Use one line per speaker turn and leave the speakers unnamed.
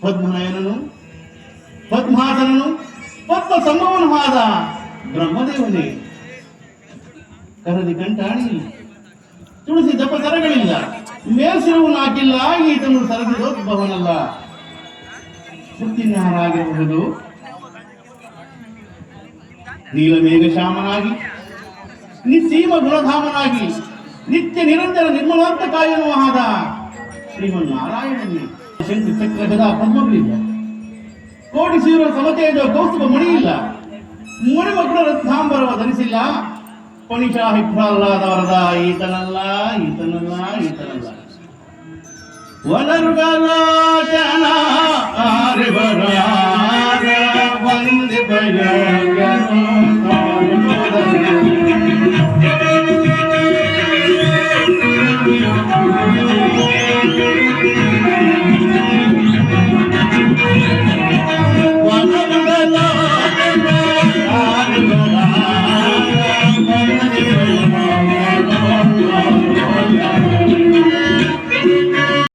ಪದ್ಮನಯನನು, ಪದ್ಮಾಸನನು, ಪದ್ಮ ಸಂಭವನವಾದ ಬ್ರಹ್ಮದೇವನೇ. ಕರದಿ ಕಂಠಾಣಿ, ತುಳಸಿ ಜಪ ಕರಗಳಿಲ್ಲ, ಮೇಲ್ಸಿರವನ್ನು ಹಾಕಿಲ್ಲ, ಈತನು ಸರಸಿದೋದ್ಭವನಲ್ಲ. ಸೃಷ್ಟಿನ್ಯಾರಾಗಿರಬಹುದು, ನೀಲಮೇಘ ಶ್ಯಾಮನಾಗಿ, ನಿಸ್ಸೀಮ ಗುಣಧಾಮನಾಗಿ, ನಿತ್ಯ ನಿರಂತರ ನಿರ್ಮಲಾಂತ ಕಾಯನುವಾದ ಶ್ರೀಮನ್ನಾರಾಯಣನೇ. ಶಂಕು ಚಕ್ರ ಗದಾ ಪದ್ಮಗಳಿಲ್ಲ, ಕೋಟಿ ಸೂರ್ಯನ ಸಮತೆಯ ಕೌಸ್ತುಭ ಮಣಿಯಿಲ್ಲ, ಮಣಿಮಕ್ಕಳ ರತ್ನಾಂಬರವ ಧರಿಸಿಲ್ಲ. ಪಣಿಶಾಹಿ ಪ್ರಹ್ಲಾದ ವರದ ಈತನಲ್ಲ, ಈತನಲ್ಲ, ಈತನಲ್ಲ. ವನರುಗಳ ಜನ